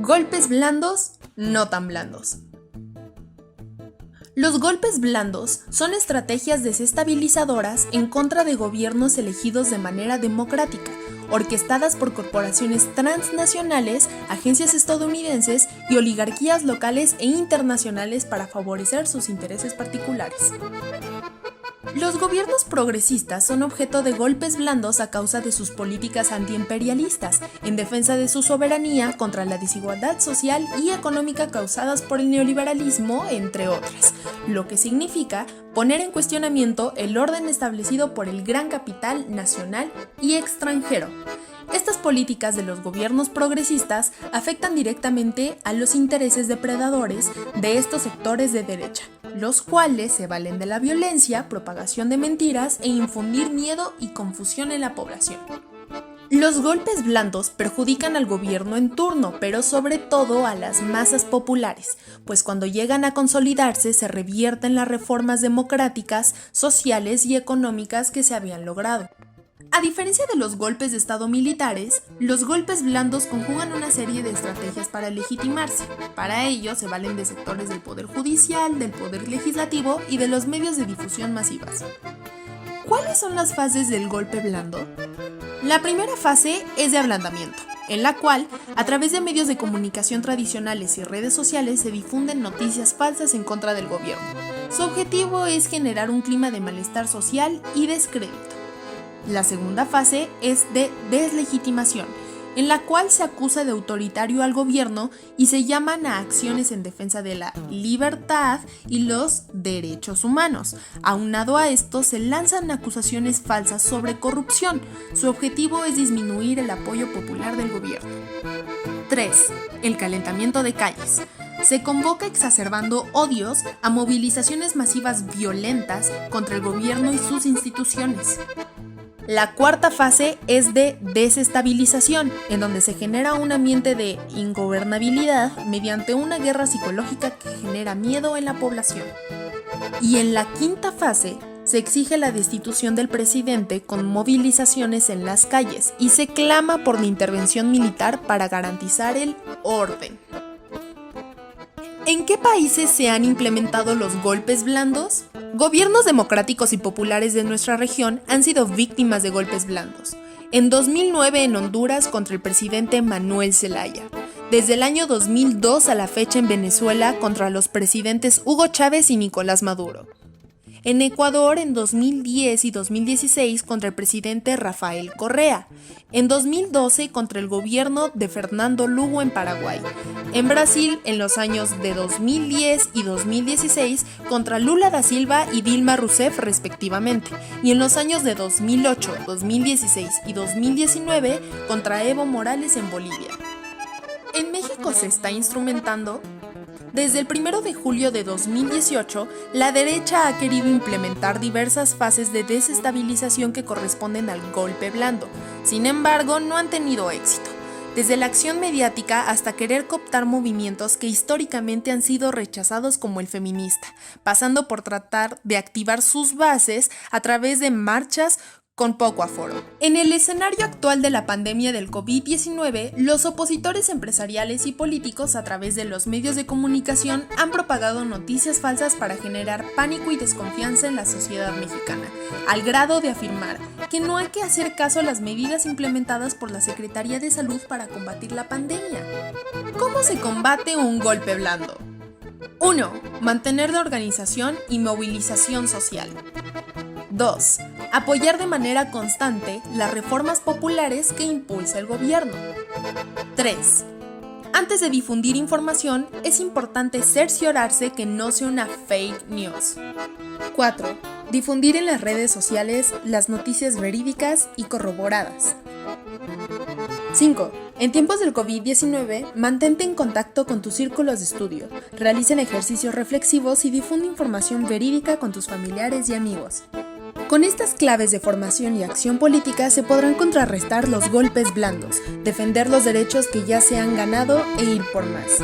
Golpes blandos, no tan blandos. Los golpes blandos son estrategias desestabilizadoras en contra de gobiernos elegidos de manera democrática, orquestadas por corporaciones transnacionales, agencias estadounidenses y oligarquías locales e internacionales para favorecer sus intereses particulares. Los gobiernos progresistas son objeto de golpes blandos a causa de sus políticas antiimperialistas, en defensa de su soberanía contra la desigualdad social y económica causadas por el neoliberalismo, entre otras, lo que significa poner en cuestionamiento el orden establecido por el gran capital nacional y extranjero. Estas políticas de los gobiernos progresistas afectan directamente a los intereses depredadores de estos sectores de derecha, los cuales se valen de la violencia, propagación de mentiras e infundir miedo y confusión en la población. Los golpes blandos perjudican al gobierno en turno, pero sobre todo a las masas populares, pues cuando llegan a consolidarse se revierten las reformas democráticas, sociales y económicas que se habían logrado. A diferencia de los golpes de estado militares, los golpes blandos conjugan una serie de estrategias para legitimarse. Para ello se valen de sectores del poder judicial, del poder legislativo y de los medios de difusión masivas. ¿Cuáles son las fases del golpe blando? La primera fase es de ablandamiento, en la cual, a través de medios de comunicación tradicionales y redes sociales se difunden noticias falsas en contra del gobierno. Su objetivo es generar un clima de malestar social y descrédito. La segunda fase es de deslegitimación, en la cual se acusa de autoritario al gobierno y se llaman a acciones en defensa de la libertad y los derechos humanos. Aunado a esto, se lanzan acusaciones falsas sobre corrupción. Su objetivo es disminuir el apoyo popular del gobierno. 3. El calentamiento de calles. Se convoca exacerbando odios a movilizaciones masivas violentas contra el gobierno y sus instituciones. La cuarta fase es de desestabilización, en donde se genera un ambiente de ingobernabilidad mediante una guerra psicológica que genera miedo en la población. Y en la quinta fase se exige la destitución del presidente con movilizaciones en las calles y se clama por la intervención militar para garantizar el orden. ¿En qué países se han implementado los golpes blandos? Gobiernos democráticos y populares de nuestra región han sido víctimas de golpes blandos. En 2009 en Honduras contra el presidente Manuel Zelaya. Desde el año 2002 a la fecha en Venezuela contra los presidentes Hugo Chávez y Nicolás Maduro. En Ecuador en 2010 y 2016 contra el presidente Rafael Correa. En 2012 contra el gobierno de Fernando Lugo en Paraguay. En Brasil en los años de 2010 y 2016 contra Lula da Silva y Dilma Rousseff respectivamente. Y en los años de 2008, 2016 y 2019 contra Evo Morales en Bolivia. En México se está instrumentando. Desde el 1 de julio de 2018, la derecha ha querido implementar diversas fases de desestabilización que corresponden al golpe blando. Sin embargo, no han tenido éxito. Desde la acción mediática hasta querer cooptar movimientos que históricamente han sido rechazados como el feminista, pasando por tratar de activar sus bases a través de marchas con poco aforo. En el escenario actual de la pandemia del COVID-19, los opositores empresariales y políticos a través de los medios de comunicación han propagado noticias falsas para generar pánico y desconfianza en la sociedad mexicana, al grado de afirmar que no hay que hacer caso a las medidas implementadas por la Secretaría de Salud para combatir la pandemia. ¿Cómo se combate un golpe blando? 1. Mantener la organización y movilización social. 2. Apoyar de manera constante las reformas populares que impulsa el gobierno. 3. Antes de difundir información, es importante cerciorarse que no sea una fake news. 4. Difundir en las redes sociales las noticias verídicas y corroboradas. 5. En tiempos del COVID-19, mantente en contacto con tus círculos de estudio, realicen ejercicios reflexivos y difunde información verídica con tus familiares y amigos. Con estas claves de formación y acción política se podrán contrarrestar los golpes blandos, defender los derechos que ya se han ganado e ir por más.